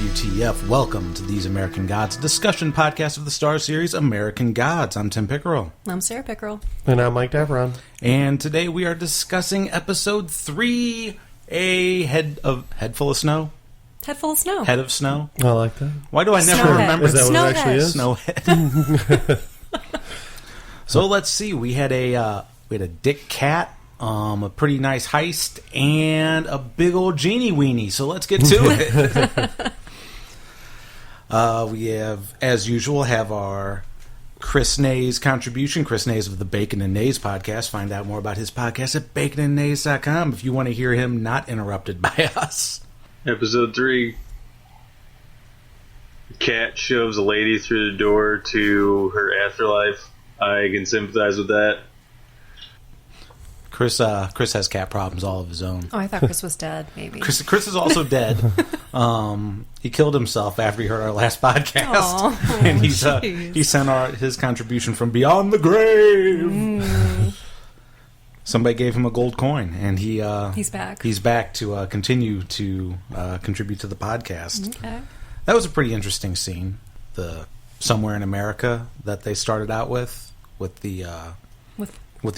WTF. Welcome to These American Gods, a discussion podcast of the Star series American Gods. I'm Tim Pickerel. I'm Sarah Pickerel. And I'm Mike Davron. And today we are discussing episode 3, a head full of snow. Head full of snow. Head of snow. I like that. Why do I never Snowhead. remember? Is that what it actually is? Snowhead. So let's see. We had a dick cat, a pretty nice heist, and a big old Genie Weeny. So let's get to it. We have, as usual, our Chris Nay's contribution. Chris Nay's of the Bacon and Nays podcast. Find out more about his podcast at baconandnays.com if you want to hear him not interrupted by us. Episode 3. Cat shoves a lady through the door to her afterlife. I can sympathize with that. Chris has cat problems all of his own. Oh, I thought Chris was dead, maybe. Chris is also dead. He killed himself after he heard our last podcast. Aw, and he sent his contribution from beyond the grave. Somebody gave him a gold coin, and he's back. He's back to continue to contribute to the podcast. Okay. That was a pretty interesting scene. The Somewhere in America that they started out with the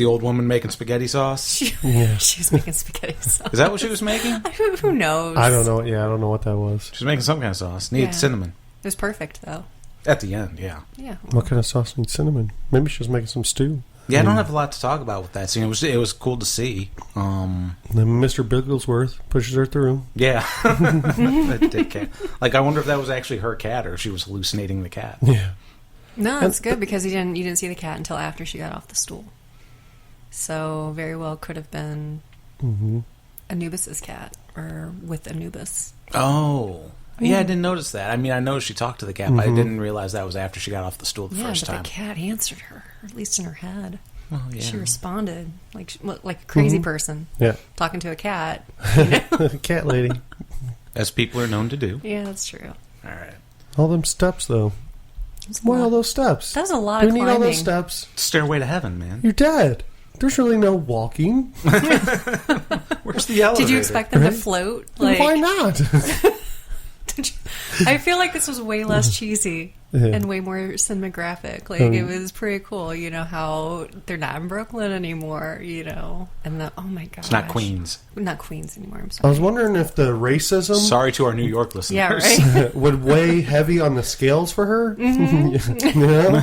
old woman making spaghetti sauce. She was making spaghetti sauce. Is that what she was making? Who knows? I don't know. Yeah, I don't know what that was. She was making some kind of sauce. Needed cinnamon. It was perfect, though. At the end, yeah. Yeah. What kind of sauce needs cinnamon? Maybe she was making some stew. Yeah, I don't have a lot to talk about with that scene. It was cool to see. Then Mr. Bigglesworth pushes her through. Yeah. That dick cat. Like, I wonder if that was actually her cat or if she was hallucinating the cat. Yeah. No, it's good because you didn't see the cat until after she got off the stool. So very well could have been Anubis's cat or with Anubis. Oh. Yeah, I didn't notice that. I mean, I know she talked to the cat, but I didn't realize that was after she got off the stool the first time. Yeah, but the cat answered her, or at least in her head. Oh, yeah. She responded like a crazy person. Yeah. Talking to a cat. You know? Cat lady. As people are known to do. Yeah, that's true. All right. All them steps, though. Why all those steps? That was a lot Do of we need climbing. all those steps? Stairway to heaven, man. You're dead. There's really no walking. Where's the elevator? Did you expect them to float? Why not? I feel like this was way less cheesy and way more cinematographic. Like, it was pretty cool, you know, how they're not in Brooklyn anymore, you know. And oh my gosh. It's not Queens. Not Queens anymore, I'm sorry. I was wondering if the racism Sorry to our New York listeners. Yeah, right? would weigh heavy on the scales for her. You know?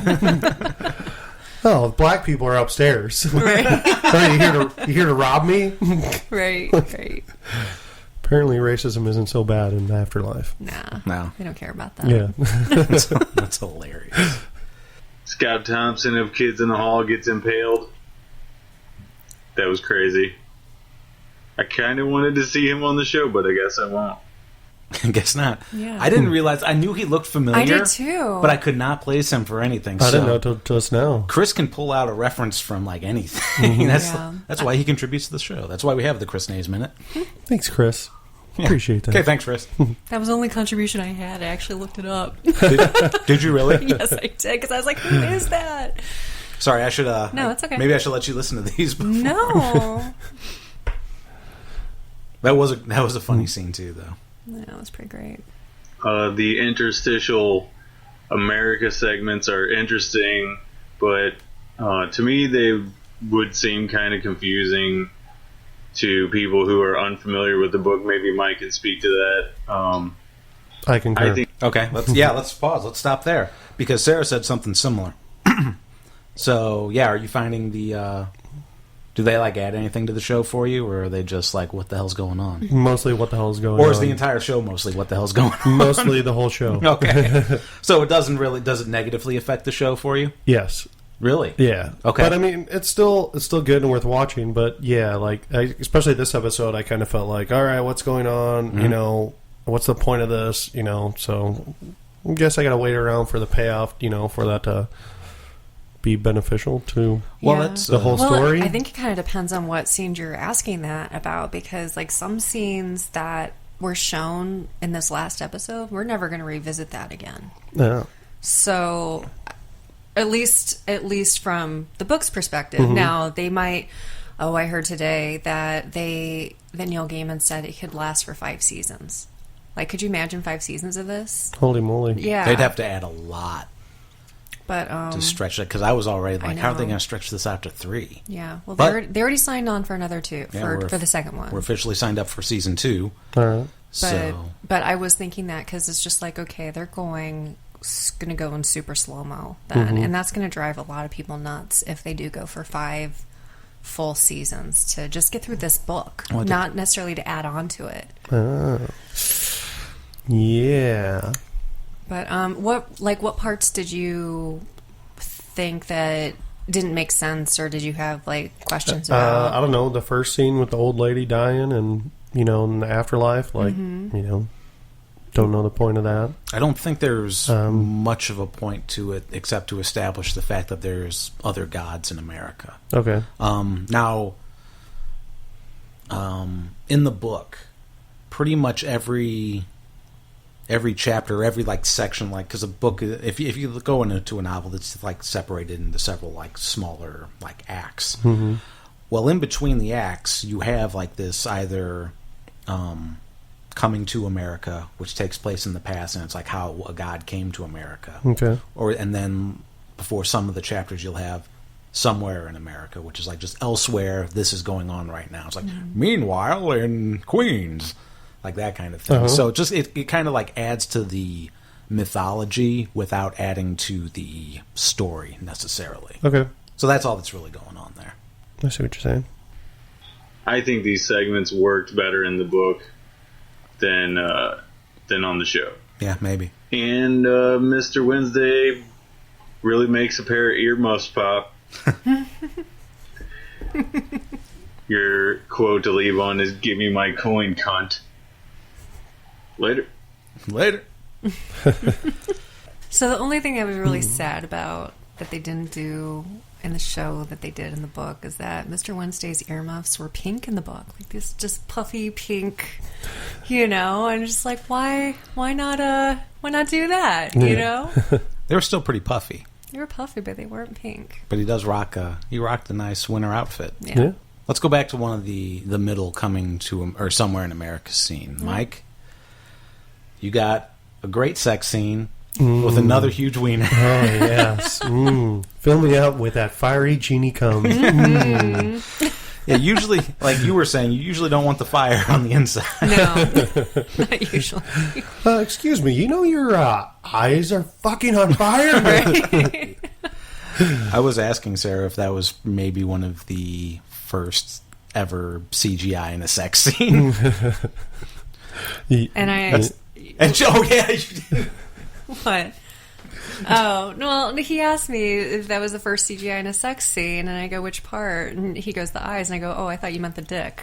Oh, black people are upstairs. Right. You here to rob me? Right. Apparently racism isn't so bad in the afterlife. Nah. No. They don't care about that. Yeah. That's hilarious. Scott Thompson of Kids in the Hall gets impaled. That was crazy. I kind of wanted to see him on the show, but I guess I won't. I guess not. Yeah. I didn't realize. I knew he looked familiar. I did too. But I could not place him for anything. I didn't know till just now. Chris can pull out a reference from like anything. That's why he contributes to the show. That's why we have the Chris Nays Minute. Thanks, Chris. Appreciate that. Okay, thanks, Chris. That was the only contribution I had. I actually looked it up. Did you really? Yes, I did. Because I was like, who is that? Sorry, I should. No, it's okay. Maybe I should let you listen to these before. No. That was a funny scene too, though. Yeah, it was pretty great. The interstitial America segments are interesting, but to me they would seem kind of confusing to people who are unfamiliar with the book. Maybe Mike can speak to that. I concur. Okay, let's pause. Let's stop there because Sarah said something similar. So, yeah, are you finding do they like add anything to the show for you, or are they just like, what the hell's going on? Mostly what the hell's going on. Or is the entire show mostly what the hell's going on? Mostly the whole show. Okay. So does it negatively affect the show for you? Yes. Really? Yeah. Okay. But I mean, it's still good and worth watching. But yeah, like especially this episode, I kind of felt like, all right, what's going on? Mm-hmm. You know, what's the point of this? You know, so I guess I got to wait around for the payoff. You know, for that to be beneficial to the whole story. I think it kind of depends on what scenes you're asking that about, because like some scenes that were shown in this last episode, we're never going to revisit that again. Yeah. So at least from the book's perspective. Now they might. I heard today that Neil Gaiman said it could last for 5 seasons. Like, could you imagine 5 seasons of this? Holy moly. Yeah. They'd have to add a lot But to stretch it, because I was already like, how are they know. going to stretch this out to 3? Yeah. Well, But- they already signed on for another 2 Yeah, for the second one. We're officially signed up for season 2. All right. But I was thinking that because it's just like, okay, they're going to go in super slow-mo then. And that's going to drive a lot of people nuts if they do go for 5 full seasons to just get through this book, not necessarily to add on to it. Oh. Yeah. But what parts did you think that didn't make sense, or did you have like questions about? I don't know, the first scene with the old lady dying and, you know, in the afterlife, like, you know, don't know the point of that. I don't think there's much of a point to it except to establish the fact that there's other gods in America. Okay. Now, in the book, pretty much every chapter, every like section, like, because a book, if you go into a novel, it's like separated into several like smaller like acts. Mm-hmm. Well, in between the acts, you have like this either coming to America, which takes place in the past, and it's like how a god came to America. Okay. And then before some of the chapters, you'll have somewhere in America, which is like just elsewhere. This is going on right now. It's like meanwhile in Queens, like that kind of thing. Uh-huh. So just it kind of like adds to the mythology without adding to the story necessarily. Okay. So that's all that's really going on there. I see what you're saying. I think these segments worked better in the book than on the show. Yeah, maybe. And Mr. Wednesday really makes a pair of earmuffs pop. Your quote to leave on is, "Give me my coin, cunt." Later. So the only thing I was really sad about that they didn't do in the show that they did in the book is that Mr. Wednesday's earmuffs were pink in the book, like this just puffy pink, you know. And just like, why not do that, you know? They were still pretty puffy, They were puffy, but they weren't pink. but he rocked a nice winter outfit. Yeah. Let's go back to one of the middle coming to or somewhere in America scene. Mike, you got a great sex scene with another huge wiener. Oh, yes. Fill me up with that fiery Genie cum. Yeah, usually, like you were saying, you usually don't want the fire on the inside. No, not usually. Excuse me, you know your eyes are fucking on fire? Right? I was asking Sarah if that was maybe one of the first ever CGI in a sex scene. And I... Oh, yeah. You did. What? Oh, well, he asked me if that was the first CGI in a sex scene, and I go, which part? And he goes, the eyes, and I go, oh, I thought you meant the dick.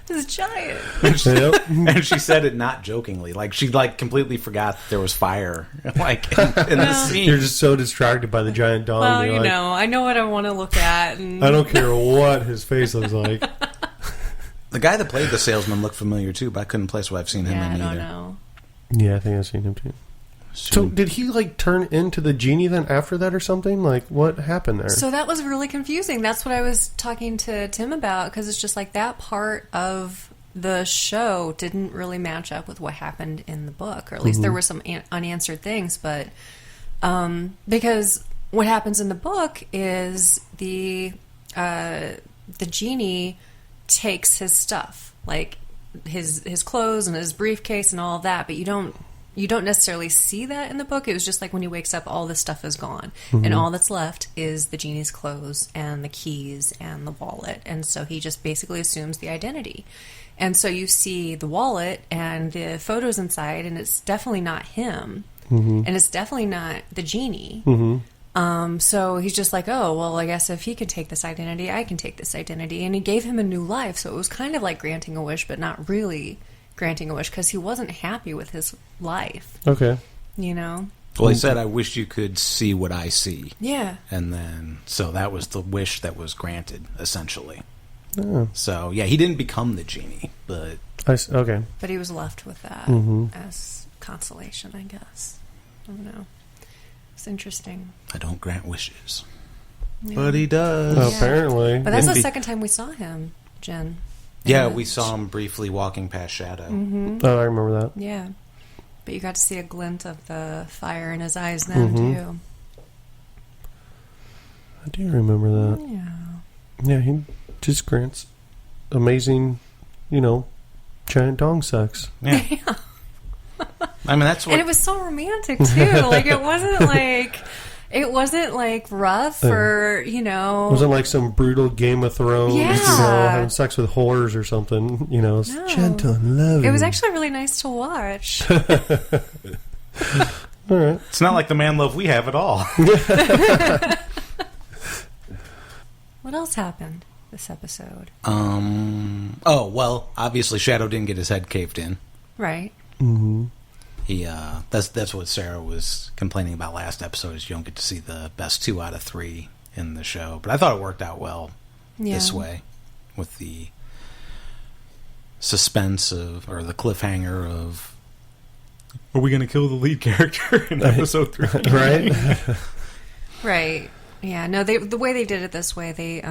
It's giant. And she said it not jokingly. Like, she, like, completely forgot that there was fire, like, in the scene. You're just so distracted by the giant dong. Well, you're you like, know, I know what I want to look at. And I don't care what his face looks like. The guy that played the salesman looked familiar, too, but I couldn't place what I've seen him yeah, I in don't either. know. Yeah, I think I've seen him too. So did he like turn into the genie then after that or something? Like what happened there? So that was really confusing. That's what I was talking to Tim about, because it's just like that part of the show didn't really match up with what happened in the book, or at least there were some unanswered things. But because what happens in the book is the genie takes his stuff, like his clothes and his briefcase and all of that, but you don't necessarily see that in the book. It was just like when he wakes up, all this stuff is gone, and all that's left is the genie's clothes and the keys and the wallet. And so he just basically assumes the identity. And so you see the wallet and the photos inside, and it's definitely not him, and it's definitely not the genie. So he's just like, oh, well, I guess if he can take this identity, I can take this identity. And he gave him a new life. So it was kind of like granting a wish, but not really granting a wish, because he wasn't happy with his life. Okay. You know? Well, he said, I wish you could see what I see. Yeah. And then, so that was the wish that was granted, essentially. Oh. So, yeah, he didn't become the genie, but... Okay. But he was left with that as consolation, I guess. I don't know. It's interesting. I don't grant wishes. Yeah. But he does. Apparently. But that's the second time we saw him, Jen. Yeah, we saw him briefly walking past Shadow. Mm-hmm. Oh, I remember that. Yeah. But you got to see a glint of the fire in his eyes then, too. I do remember that. Yeah. Yeah, he just grants amazing, giant dong sex. Yeah. I mean, that's what... And it was so romantic, too. Like, it wasn't like rough or, It wasn't like some brutal Game of Thrones, having sex with whores or something. It's gentle and loving. It was actually really nice to watch. All right. It's not like the man love we have at all. What else happened this episode? Oh, well, obviously Shadow didn't get his head caved in. Right. Mm-hmm. He that's what Sarah was complaining about last episode, is you don't get to see the best 2 out of 3 in the show. But I thought it worked out well this way, with the suspense or the cliffhanger of, are we going to kill the lead character in episode 3? Right? Right. Yeah. No, the way they did it this way, they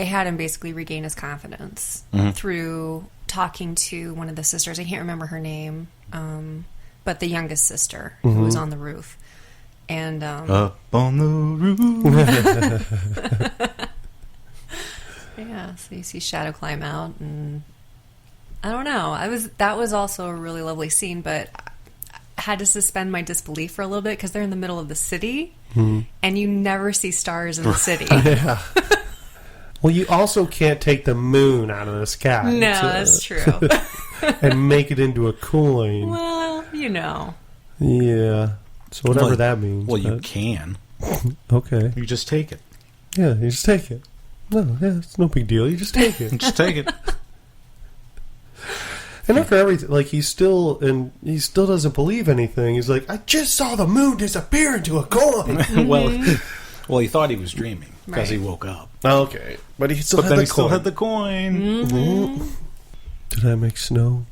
had him basically regain his confidence through talking to one of the sisters. I can't remember her name, but the youngest sister who was on the roof. And up on the roof. Yeah, so you see Shadow climb out, and I don't know. That was also a really lovely scene, but I had to suspend my disbelief for a little bit because they're in the middle of the city, and you never see stars in the city. Yeah. Well, you also can't take the moon out of the sky. No, that's true. And make it into a coin. Well, Yeah. So whatever that means. Well, you can. Okay. You just take it. Yeah, you just take it. No, it's no big deal. You just take it. Just take it. And after everything, like, he still doesn't believe anything. He's like, I just saw the moon disappear into a coin. Well, he thought he was dreaming because he woke up. Okay, but he still had the coin. Mm-hmm. Did I make snow?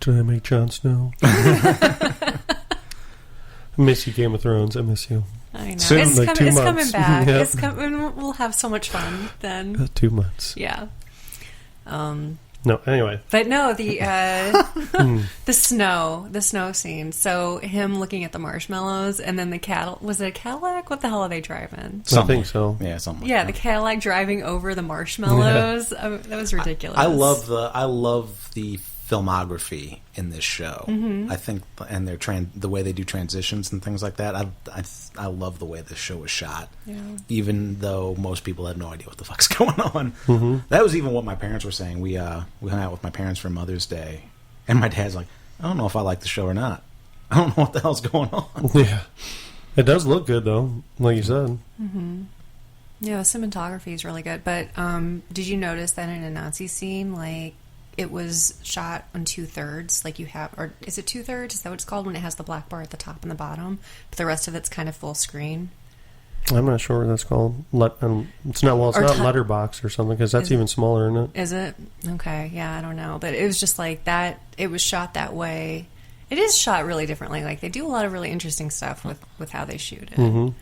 Did I make Jon Snow? I miss you, Game of Thrones. I miss you. I know. Soon, It's, like it's 2 coming months. back. Yep. It's coming. We'll have so much fun then. 2 months. Yeah. No, anyway. But no, the snow scene. So him looking at the marshmallows, and then the was it a Cadillac? What the hell are they driving? I think so. Yeah, something. Yeah, the Cadillac driving over the marshmallows. Yeah. That was ridiculous. I love the filmography in this show. I think, and the way they do transitions and things like that. I love the way this show was shot. Yeah. Even though most people have no idea what the fuck's going on. That was even what my parents were saying. We hung out with my parents for Mother's Day, and my dad's like, I don't know if I like the show or not. I don't know what the hell's going on. Yeah, it does look good though, like you said. Yeah, the cinematography is really good. But did you notice that in a Nazi scene, like, it was shot on 2/3, like you have, or is it 2/3? Is that what it's called when it has the black bar at the top and the bottom, but the rest of it's kind of full screen? I'm not sure what that's called. It's not letterbox or something, because that's even smaller, isn't it? Is it? Okay, yeah, I don't know, but it was just like that. It was shot that way. It is shot really differently. Like, they do a lot of really interesting stuff with how they shoot it.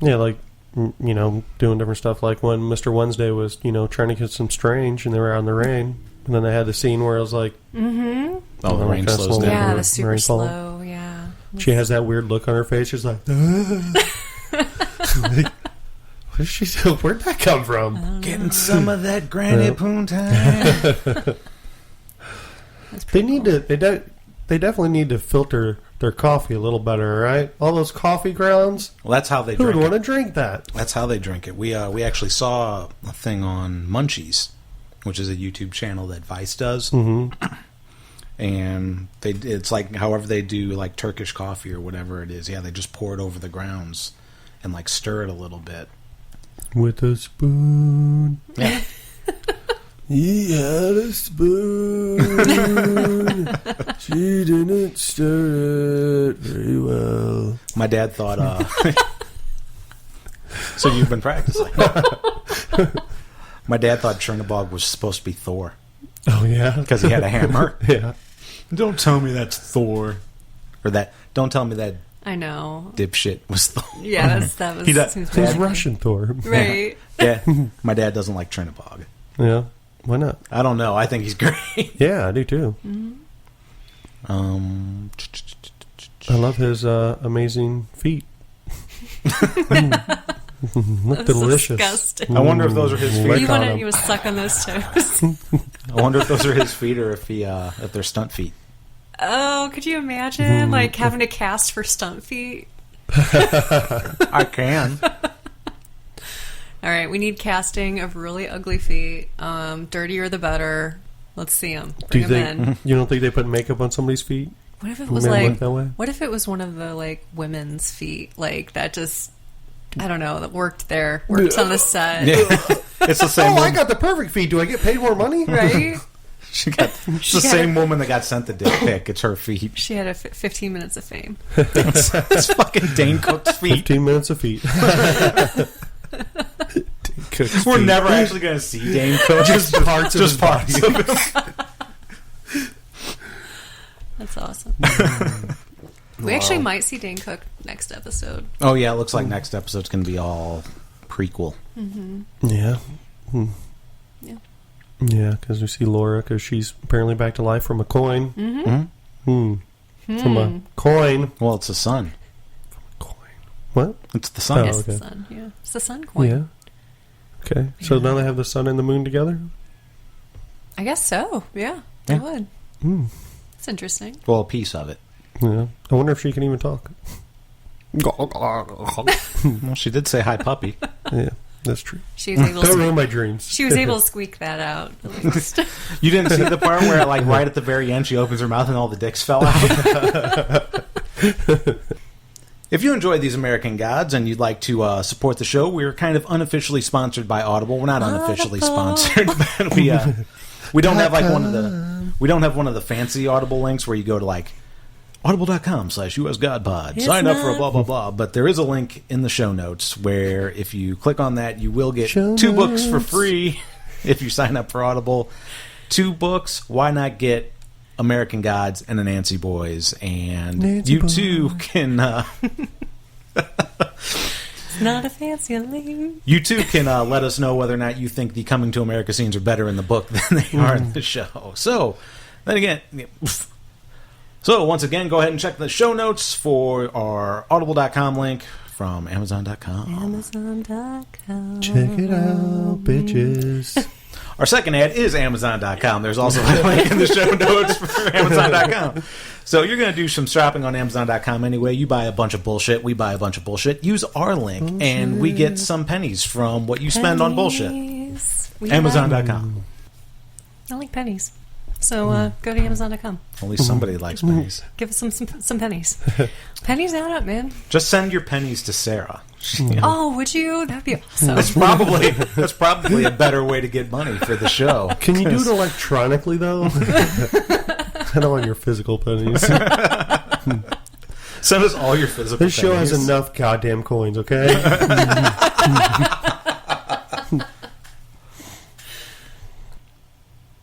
Yeah, like, doing different stuff, like when Mr. Wednesday was, trying to get some strange, and they were out in the rain, and then they had the scene where it was like, the rain slows down. Yeah, the super slow. Yeah, she has that weird look on her face. She's like, like, what is she doing? Where'd that come from? Getting some of that Granny Poontang. They definitely need to filter their coffee a little better, right? All those coffee grounds. Well, that's how they Who drink would it. want to drink that? That's how they drink it. We actually saw a thing on Munchies, which is a YouTube channel that Vice does. And it's like however they do like Turkish coffee or whatever it is. Yeah, they just pour it over the grounds and like stir it a little bit. With a spoon. Yeah. He had a spoon. She didn't stir it very well. My dad thought, so you've been practicing. My dad thought Chernobog was supposed to be Thor. Oh, yeah? Because he had a hammer. Yeah. Don't tell me that's Thor. Or that, don't tell me that I know. Dipshit was the Yeah, that was. He does- seems He's pretty Russian Thor. funny. Right. Yeah, my dad doesn't like Trinibog. Yeah. Why not? I don't know. I think he's great. Yeah, I do too. I love his amazing feet. Look That's delicious. disgusting. I wonder if those are his feet. Lick You on want him. to suck on those toes? I wonder if those are his feet or if if they're stunt feet. Oh, could you imagine like having to cast for stunt feet? I can. All right, we need casting of really ugly feet. Dirtier the better. Let's see them. Do Bring you them in. think you don't think they put makeup on somebody's feet? What if it was Men like? look that way? What if it was one of the like women's feet? Like that just. I don't know. That worked there. Worked on the set. Yeah. It's the same. Oh, I woman. got the perfect feet. Do I get paid more money? Right? It's the same woman that got sent the dick pic. It's her feet. She had 15 minutes of fame. It's fucking Dane Cook's feet. 15 minutes of feet. We're never actually going to see Dane Cook. Just parts of his body. of him. That's awesome. We actually might see Dane Cook next episode. Oh yeah, it looks like next episode's going to be all prequel. Yeah. Yeah. Yeah, because we see Laura, because she's apparently back to life from a coin. From a coin. Well, it's the sun. Coin. What? It's the sun. Oh, It's okay. the sun. Yeah, it's the sun coin. Yeah. Okay. So now they have the sun and the moon together? I guess so. Yeah, they Yeah. would. Hmm. It's interesting. Well, a piece of it. Yeah. I wonder if she can even talk. Well, she did say hi, puppy. Yeah, that's true. She was able. Don't To, ruin my dreams. she was able to squeak that out. At least. You didn't see the part where, like, right at the very end, she opens her mouth and all the dicks fell out? If you enjoy these American Gods and you'd like to support the show, we're kind of unofficially sponsored by Audible. We're not unofficially sponsored, but we don't have like one of the fancy Audible links where you go to like audible.com/USGodPod, sign up for a blah blah blah. But there is a link in the show notes where if you click on that, you will get Show 2 books for notes. free if you sign up for Audible. 2 books. Why not get American Gods and the Nancy Boys? And Nancy you Boys. too can. It's not a fancy name. You too can let us know whether or not you think the Coming to America scenes are better in the book than they are in the show. So, then again, so once again, go ahead and check the show notes for our audible.com link from amazon.com. Amazon.com. Check it out, bitches. Our second ad is amazon.com. There's also a link in the show notes for amazon.com. So you're going to do some shopping on amazon.com anyway. You buy a bunch of bullshit. We buy a bunch of bullshit. Use our link, and we get some pennies from what you spend on bullshit. Amazon.com. I like pennies. So go to Amazon.com. At least somebody likes pennies. Give us some pennies. Pennies add up, man. Just send your pennies to Sarah. Oh, would you? That'd be awesome. That's probably a better way to get money for the show. Can you do it electronically, though? I don't want your physical pennies. Send us all your physical This show has pennies. enough goddamn coins, okay?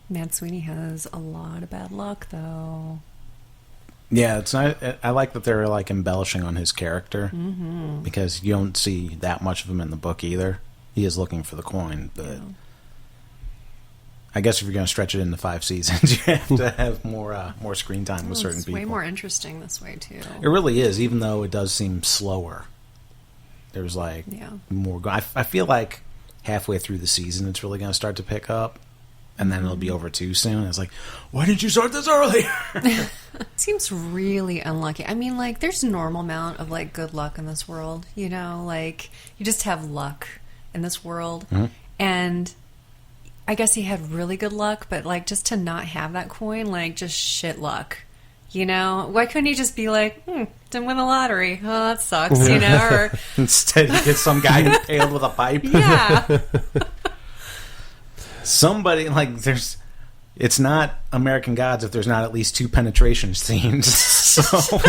Man, Sweeney has a lot of bad luck, though. Yeah, it's not. I like that they're like embellishing on his character because you don't see that much of him in the book either. He is looking for the coin, but I guess if you're going to stretch it into 5 seasons, you have to have more screen time with certain It's people. way more interesting this way, too. It really is, even though it does seem slower. There's like more. I feel like halfway through the season, it's really going to start to pick up, and then it'll be over too soon. It's like, why didn't you start this earlier? It seems really unlucky. I mean, like, there's a normal amount of, like, good luck in this world, you know? Like, you just have luck in this world. And I guess he had really good luck, but, like, just to not have that coin, like, just shit luck. You know? Why couldn't he just be like, didn't win the lottery. Oh, that sucks, you know? Or, Instead, he gets some guy impaled with a pipe. yeah. Somebody, like, there's... It's not American Gods if there's not at least 2 penetration scenes. So...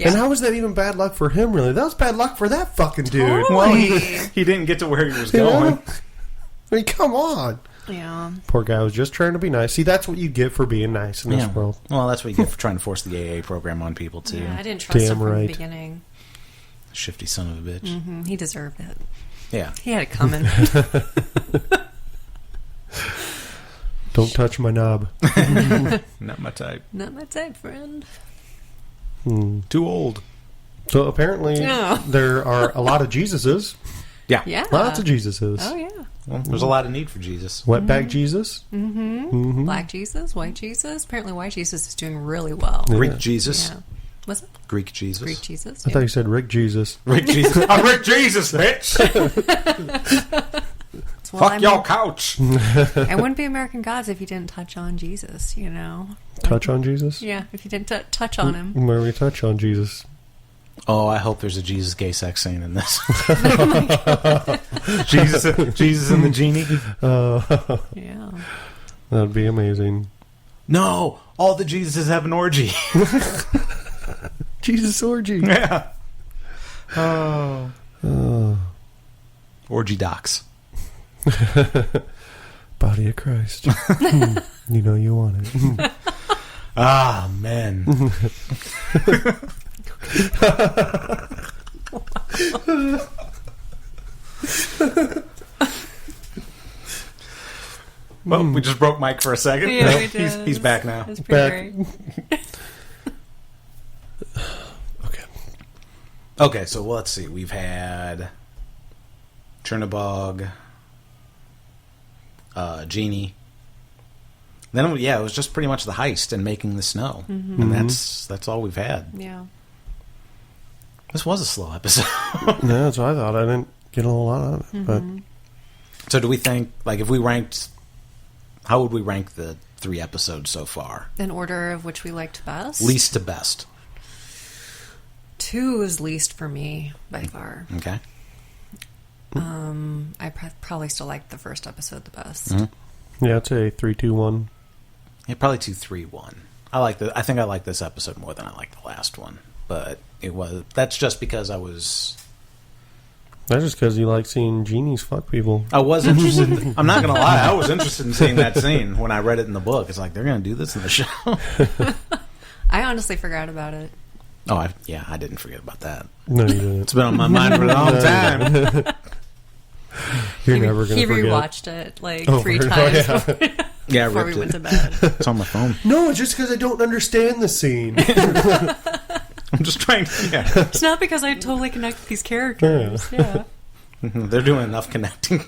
And how was that even bad luck for him, really? That was bad luck for that fucking dude. Totally. Well, he didn't get to where he was going. I mean, come on. Yeah. Poor guy was just trying to be nice. See, that's what you get for being nice in this world. Well, that's what you get for trying to force the AA program on people, too. Yeah, I didn't trust him from the beginning. Shifty son of a bitch. Mm-hmm. He deserved it. Yeah. He had it coming. Don't touch my knob. Not my type. Not my type, friend. Too old. So apparently there are a lot of Jesuses. Yeah. Yeah. Lots of Jesuses. Oh, yeah. Well, there's a lot of need for Jesus. Wetback Jesus. Black Jesus, white Jesus. Apparently white Jesus is doing really well. Greek Jesus. Yeah. What's it? Greek Jesus. Greek Jesus. I thought you said Rick Jesus. Rick Jesus. I'm Rick Jesus, bitch. Well, Fuck your couch. It wouldn't be American Gods if you didn't touch on Jesus, you know. Touch on Jesus? Yeah, if you didn't touch on him. Where we touch on Jesus. Oh, I hope there's a Jesus gay sex scene in this. Jesus and the genie. Yeah. That'd be amazing. No, all the Jesuses have an orgy. Jesus orgy. Yeah. Oh. Orgy docs. Body of Christ. You know you want it. Ah, man. Well, we just broke Mike for a second. Yeah, we did. He's back now. That's pretty great. Okay, so let's see. We've had Chernobog, Genie. Then, it was just pretty much the heist and making the snow. Mm-hmm. And that's all we've had. Yeah. This was a slow episode. Yeah, that's what I thought. I didn't get a whole lot out of it. But So do we think, if we ranked, how would we rank the 3 episodes so far? In order of which we liked best? Least to best. 2 is least for me, by far. Okay. I probably still liked the first episode the best. Mm-hmm. Yeah, I'd say 3, 2, 1. Yeah, probably 2, 3, 1. I think I like this episode more than I like the last one. But that's just because I was... That's just because you like seeing genies fuck people. I was interested. I'm not going to lie. I was interested in seeing that scene when I read it in the book. It's like, they're going to do this in the show. I honestly forgot about it. Oh, I didn't forget about that. No, you didn't. It's been on my mind for a long time. You're never going to forget. He rewatched it 3 times before we went to bed. It's on my phone. No, it's just because I don't understand the scene. I'm just trying to... Yeah. It's not because I totally connect with these characters. Yeah. They're doing enough connecting.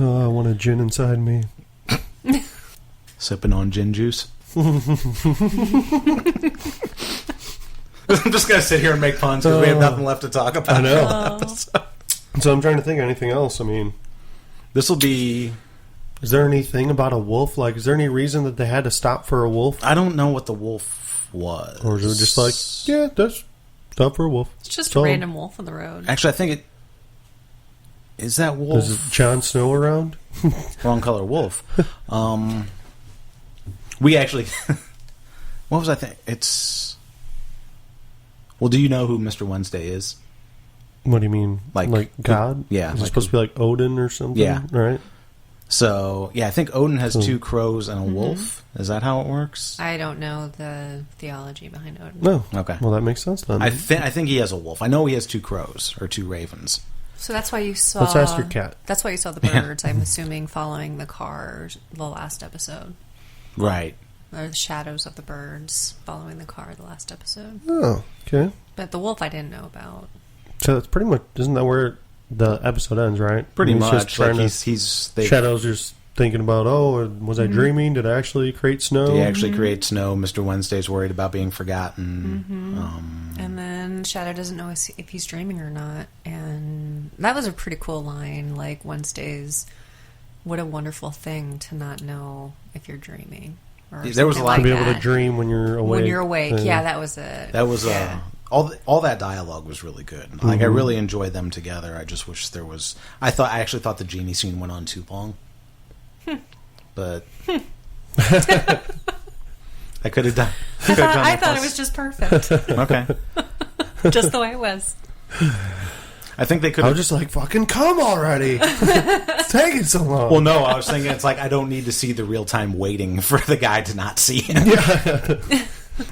Oh, I want a gin inside me. Sipping on gin juice. I'm just going to sit here and make puns because we have nothing left to talk about. I know. So I'm trying to think of anything else. I mean... This will be... Is there anything about a wolf? Is there any reason that they had to stop for a wolf? I don't know what the wolf was. Or is it just yeah, that's stop for a wolf. It's just a random wolf on the road. Actually, I think it... Is that wolf... Is Jon Snow around? Wrong color wolf. We actually... What was I thinking? It's... Well, do you know who Mr. Wednesday is? What do you mean? Like God? Yeah. Is it supposed to be like Odin or something? Yeah. Right. So, I think Odin has 2 crows and a wolf. Is that how it works? I don't know the theology behind Odin. No. Okay. Well, that makes sense then. I think he has a wolf. I know he has 2 crows or 2 ravens. So that's why you saw... Let's ask your cat. That's why you saw the birds, I'm assuming, following the car the last episode. Right. Or the shadows of the birds following the car the last episode. Oh, okay. But the wolf I didn't know about. So it's pretty much... Isn't that where the episode ends, right? Pretty much. Just trying Shadow's just thinking about, was I dreaming? Did I actually create snow? Did he actually create snow? Mr. Wednesday's worried about being forgotten. And then Shadow doesn't know if he's dreaming or not. And that was a pretty cool line. Wednesday's, what a wonderful thing to not know if you're dreaming. Or there was a lot to be able to dream when you're awake. When you're awake, that was it. That was all that dialogue was really good. I really enjoyed them together. I just wish there was. I actually thought the genie scene went on too long, but I could have done. I thought it was just perfect, Okay, just the way it was. I think they could I have was just like, fucking come already. It's taking so long. Well, no, I was thinking it's like I don't need to see the real time waiting for the guy to not see him.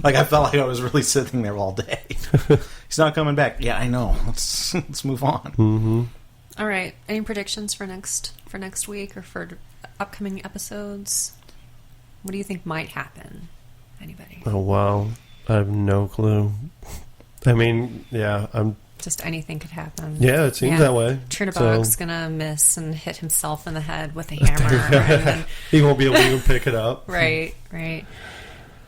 Like I felt like I was really sitting there all day. He's not coming back. Yeah, I know. Let's move on. Mm-hmm. All right. Any predictions for next week or for upcoming episodes? What do you think might happen? Anybody? Oh, wow. I have no clue. I mean, yeah, Just anything could happen. Yeah, it seems that way. Trinabog's gonna miss and hit himself in the head with a hammer. And then, he won't be able to even pick it up. right.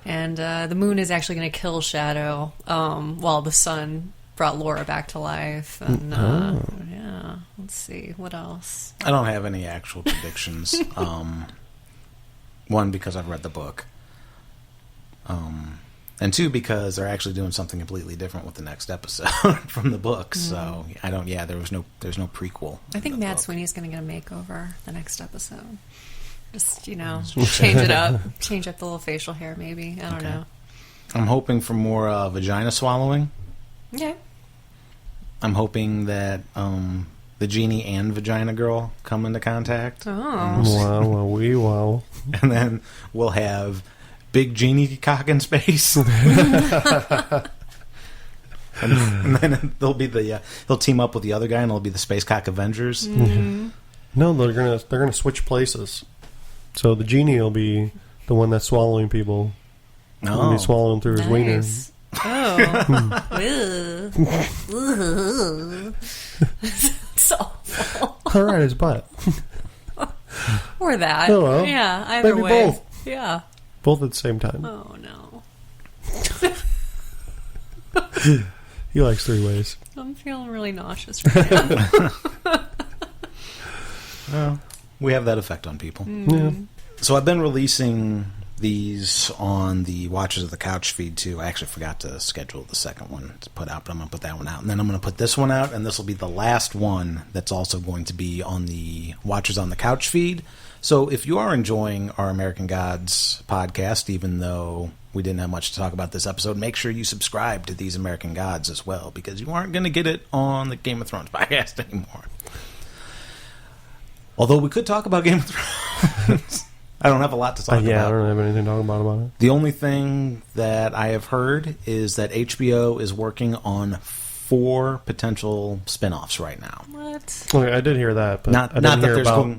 And the moon is actually going to kill Shadow while the sun brought Laura back to life. And yeah, let's see. What else? I don't have any actual predictions. One, because I've read the book. And two, because they're actually doing something completely different with the next episode from the book. So I don't. Yeah, there's no prequel. I think Matt Sweeney's going to get a makeover the next episode. Just change it up, change up the little facial hair, maybe. I don't know. I'm hoping for more vagina swallowing. Okay. I'm hoping that the Genie and Vagina Girl come into contact. Oh. Wow. And then we'll have Big Genie cock in space. and then he'll team up with the other guy, and it'll be the Space Cock Avengers. Mm-hmm. No, they're gonna switch places. So the Genie will be the one that's swallowing people. He'll be swallowing through his wiener. Oh. It's awful. All right, his butt. Or that. Oh, well. Yeah, either Maybe way. both. Yeah. Both at the same time. Oh, no. He likes three ways. I'm feeling really nauseous right now. Well, we have that effect on people. Yeah. So I've been releasing these on the Watchers of the Couch feed too. I actually forgot to schedule the second one to put out, but I'm going to put that one out. And then I'm going to put this one out, and this will be the last one that's also going to be on the Watchers on the Couch feed. So if you are enjoying our American Gods podcast, even though we didn't have much to talk about this episode, make sure you subscribe to these American Gods as well, because you aren't going to get it on the Game of Thrones podcast anymore. Although we could talk about Game of Thrones. I don't have a lot to talk about. Yeah, I don't have anything to talk about it. The only thing that I have heard is that HBO is working on 4 potential spin-offs right now. What? Okay, I did hear that, but Not I didn't that hear there's about...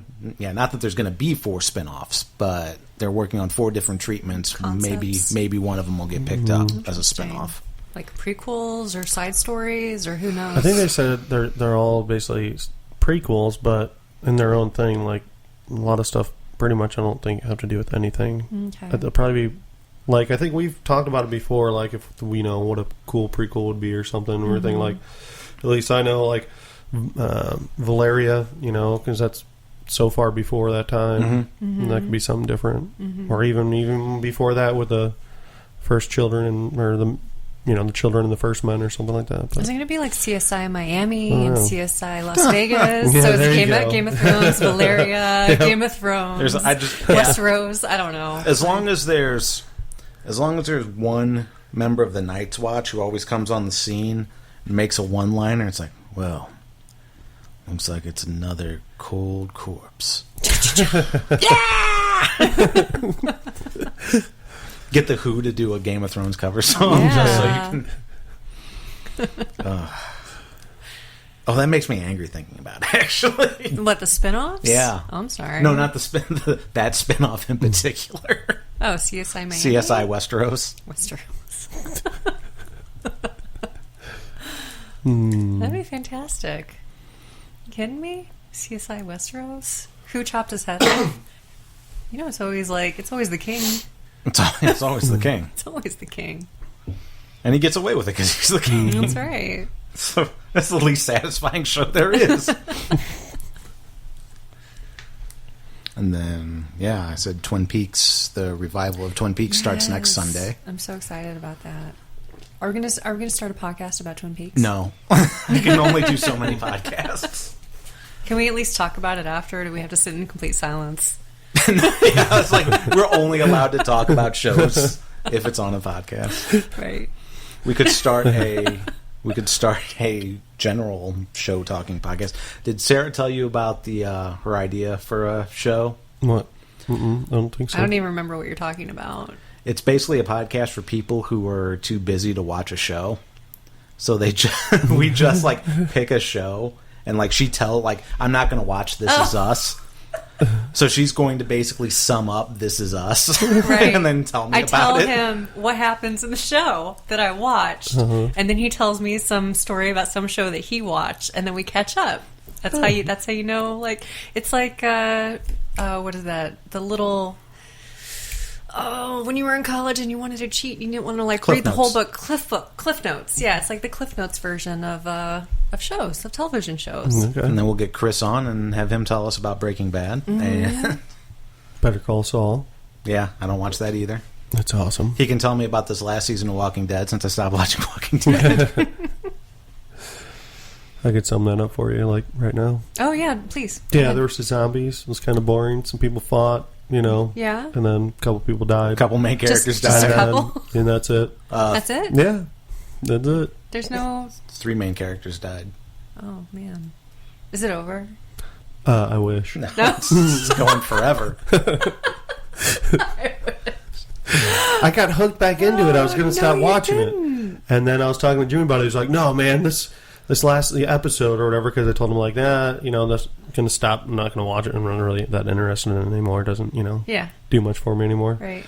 not that there's going to be 4 spin-offs, but they're working on 4 different treatments. Concepts. Maybe one of them will get picked up as a spin-off. Like prequels or side stories or who knows? I think they said they're all basically prequels, but in their own thing. Like a lot of stuff, pretty much I don't think have to do with anything. Okay. They'll probably be like, I think we've talked about it before. Like if we know what a cool prequel would be or something. We're thinking like, at least I know like Valeria, because that's so far before that time. And that could be something different, or even before that with the first children or the children in the first men or something like that. But is it going to be like CSI Miami and know. CSI Las Vegas? Yeah, so there you it's go. Game of Thrones, Valeria, Game of Thrones, Westeros. I don't know. As long as there's one member of the Night's Watch who always comes on the scene and makes a one-liner, it's like, well, looks like it's another cold corpse. Get the Who to do a Game of Thrones cover song just so you can. Oh, that makes me angry thinking about it, actually. What, the spinoffs? Yeah. Oh, I'm sorry. No, not that spinoff in particular. Oh, CSI Miami. CSI Westeros. That'd be fantastic. You kidding me? CSI Westeros? Who chopped his head off? It's always the king. It's always the king. It's always the king. And he gets away with it because he's the king. That's right. So that's the least satisfying show there is. And then, I said Twin Peaks. The revival of Twin Peaks starts next Sunday. I'm so excited about that. Are we gonna start a podcast about Twin Peaks? No, I can only do so many podcasts. Can we at least talk about it after? Or do we have to sit in complete silence? It's like we're only allowed to talk about shows if it's on a podcast. Right. We could start We could start a general show talking podcast. Did Sarah tell you about the her idea for a show? What? I don't think so. I don't even remember what you're talking about. It's basically a podcast for people who are too busy to watch a show. So we just like pick a show and like I'm not going to watch This Is Us. So she's going to basically sum up This Is Us, right. and then tell me about it. I tell him what happens in the show that I watched, and then he tells me some story about some show that he watched, and then we catch up. That's how you know. Like it's like what is that? The little when you were in college and you wanted to cheat, you didn't want to like Cliff read the Notes. whole book. Cliff Notes. Yeah, it's like the Cliff Notes version of shows, of television shows. Okay. And then we'll get Chris on and have him tell us about Breaking Bad. And Better Call Saul. yeah, I don't watch that either. That's awesome. He can tell me about this last season of Walking Dead since I stopped watching Walking Dead. I could sum that up for you, like, right now. Oh yeah, please. Yeah, there were some zombies. It was kind of boring. Some people fought, Yeah. and then a couple people died. A couple main characters Just a died. couple? And that's it. That's it. Yeah, that's it. There's no. 3 main characters died. Oh man, is it over? I wish. No, it's going forever. I got hooked back into it. I was going to stop you watching didn't. it. And then I was talking to Jimmy about it. He was like, no, man, this last episode or whatever, because I told him, like, that's going to stop. I'm not going to watch it. I'm not really that interested in it anymore. It doesn't, Yeah. do much for me anymore. Right.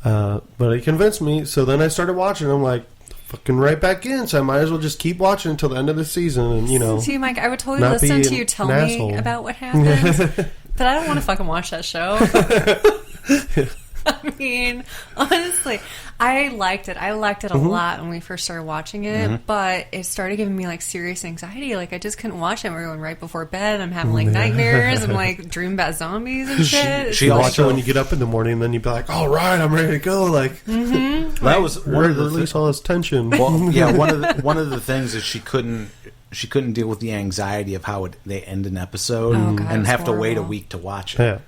But he convinced me. So then I started watching. I'm like, fucking right back in. So I might as well just keep watching until the end of the season. And, See, Mike, I would totally not listen be to you tell an me asshole. about what happens, but I don't want to fucking watch that show. I mean, honestly, I liked it. I liked it a lot when we first started watching it, but it started giving me like serious anxiety. Like I just couldn't watch it. We're going right before bed. I'm having like nightmares. I'm like dreaming about zombies and shit. She you also- watch it when you get up in the morning, and then you'd be like, all right, I'm ready to go. Like, That was one of the release all this tension. well, yeah. One of the things is she couldn't deal with the anxiety of how they end an episode Oh, God, it and was have to wait a horrible. week to watch it. Yeah.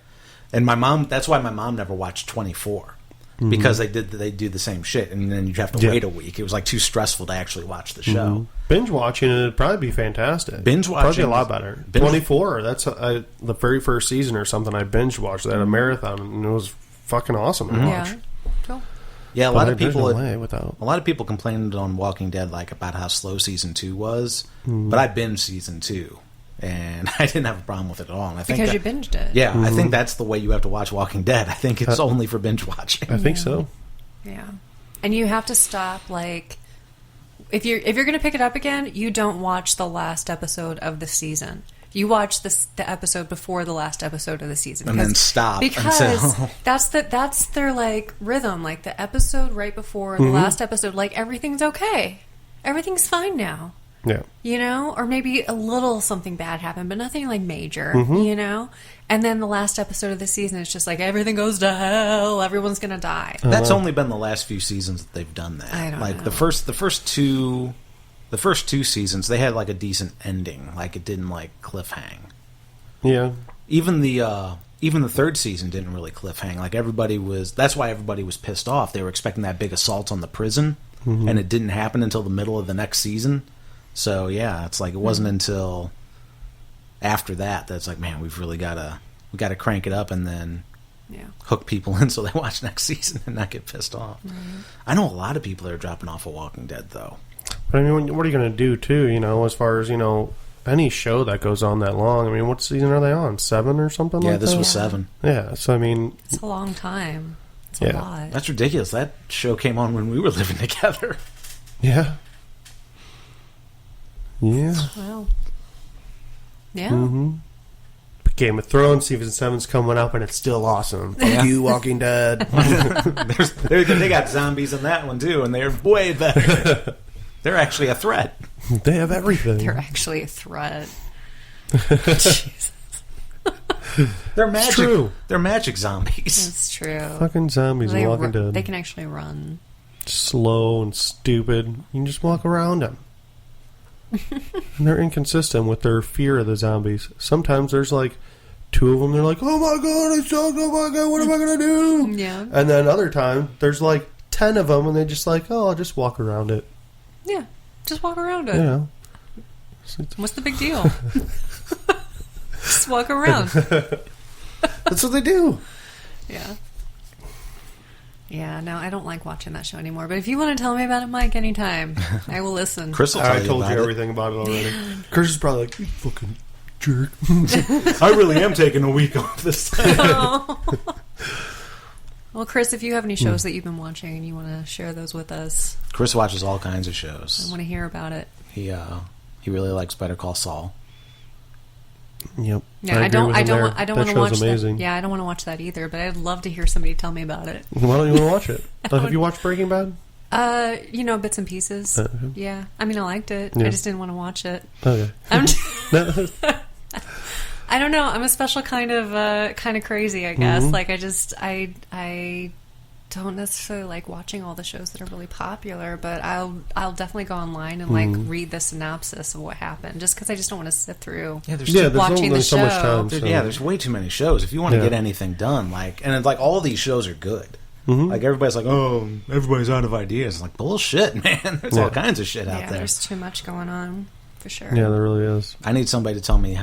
And my mom, that's why my mom never watched 24. Because they do the same shit, and then you have to Yeah. wait a week. It was like too stressful to actually watch the show. Binge watching it would probably be fantastic. Binge Probably watching a lot is- better. binge- 24. That's the very first season or something. I binge watched that a marathon, and it was fucking awesome to watch. Yeah. Cool. Yeah, a But lot I of binge people. away without. A lot of people complained on Walking Dead like about how slow season 2 was, but I binged season 2, and I didn't have a problem with it at all. And I think Because that- you binged it. yeah, I think that's the way you have to watch Walking Dead. I think it's only for binge watching. I think so. Yeah. And you have to stop, like, if you're going to pick it up again, you don't watch the last episode of the season. You watch the episode before the last episode of the season, And then stop because until- that's their like rhythm. Like the episode right before the last episode, like everything's okay, everything's fine now. Yeah. Or maybe a little something bad happened, but nothing like major, And then the last episode of the season, it's just like everything goes to hell, everyone's gonna die. That's only been the last few seasons that they've done that. I don't like know. the first two seasons, they had like a decent ending. Like it didn't like cliffhang. Yeah. Even the third season didn't really cliffhang. Like that's why everybody was pissed off. They were expecting that big assault on the prison, and it didn't happen until the middle of the next season. So yeah, it's like it wasn't until after that's like, man, we gotta crank it up and then Yeah. hook people in so they watch next season and not get pissed off. I know a lot of people that are dropping off of Walking Dead though. But I mean, what are you going to do, too, as far as, any show that goes on that long? I mean, what season are they on? 7 or something Yeah, like this that? was 7. Yeah, so I mean, It's a long time. It's Yeah. a lot. That's ridiculous. That show came on when we were living together. yeah. Yeah. Well, yeah. Game of Thrones season 7's coming up, and it's still awesome. Yeah. Fuck you, Walking Dead. They got zombies in that one too, and they're way better. They're actually a threat. They have everything. They're actually a threat. Jesus. They're magic. true. They're magic zombies. It's true. Fucking zombies in Walking Dead. They can actually run. Slow and stupid. You can just walk around them. And they're inconsistent with their fear of the zombies. Sometimes there's like 2 of them. They're like, "Oh my god, it's sucked! Oh my god, what am I gonna do?" Yeah. And then other time there's like 10 of them, and they just like, "Oh, I'll just walk around it." Yeah. Just walk around it. Yeah. What's the big deal? Just walk around. That's what they do. Yeah. Yeah, no, I don't like watching that show anymore. But if you want to tell me about it, Mike, anytime, I will listen. Chris will tell I you told about you it. everything about it already. Chris is probably like, you fucking jerk. I really am taking a week off this time. Well, Chris, if you have any shows that you've been watching and you want to share those with us, Chris watches all kinds of I shows. want to hear about it. He really likes Better Call Saul. Yep. Yeah, I agree don't with him there. want to That watch show's amazing. that. Yeah, I don't want to watch that either. But I'd love to hear somebody tell me about it. Why don't you want to watch it? Have you watched Breaking Bad? Bits and pieces. Yeah, I mean, I liked it. Yeah. I just didn't want to watch it. Okay. I don't know. I'm a special kind of crazy, I guess. Like I don't necessarily like watching all the shows that are really popular, but I'll definitely go online and like read the synopsis of what happened, just because I just don't want to sit through. Yeah, There's watching only the so much show. time. Dude, So. yeah, there's way too many shows. If you want to Yeah. get anything done, and it's like all these shows are good. Like everybody's like, oh, everybody's out of ideas. It's like bullshit, man. There's all kinds of shit out Yeah, there. there's too much going on for sure. Yeah, there really is. I need somebody to tell me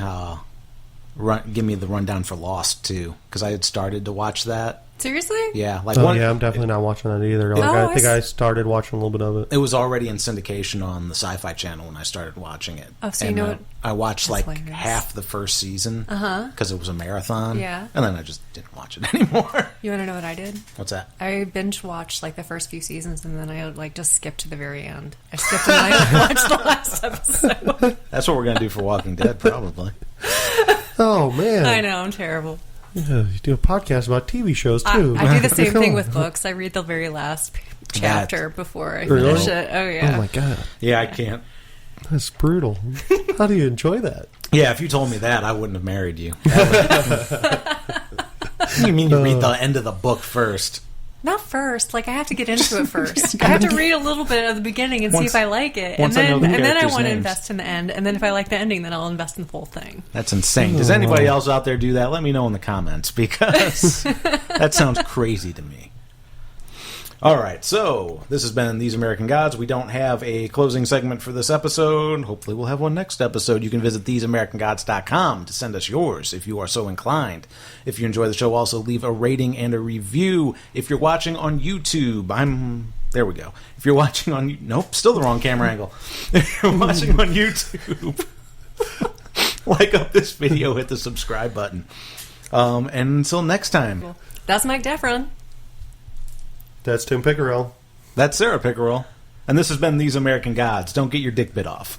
give me the rundown for Lost too, because I had started to watch that. Seriously? Yeah, I'm definitely not watching that either. Like, Oh, I think I started watching a little bit of it. It was already in syndication on the Sci-Fi Channel when I started watching it. Oh, so you And, know what? I watched That's like hilarious. half the first season because it was a marathon. Yeah. And then I just didn't watch it anymore. You want to know what I did? What's that? I binge watched like the first few seasons, and then I like just skipped to the very end. I skipped and I watched the last episode. That's what we're going to do for Walking Dead, probably. Oh, man. I know, I'm terrible. Yeah, you do a podcast about TV shows, too. I do the same thing with books. I read the very last chapter before I Really? finish it. Oh yeah. Oh, my God. Yeah, I can't. That's brutal. How do you enjoy that? Yeah, if you told me that, I wouldn't have married you. You mean you read the end of the book first? Not first. Like I have to get into it first. I have to read a little bit of the beginning and see Once- if I like it, and once I know then the I characters' want to names. invest in the end. And then if I like the ending, then I'll invest in the whole thing. That's insane. Does anybody else out there do that? Let me know in the comments, because that sounds crazy to me. All right, so this has been These American Gods. We don't have a closing segment for this episode. Hopefully we'll have one next episode. You can visit theseamericangods.com to send us yours if you are so inclined. If you enjoy the show, also leave a rating and a review. If you're watching on YouTube, there we go. If you're watching on... Nope, still the wrong camera angle. If you're watching on YouTube, like up this video, hit the subscribe button. And until next time, That's Mike Deffron. That's Tim Pickerel. that's Sarah Pickerel. And this has been These American Gods. Don't get your dick bit off.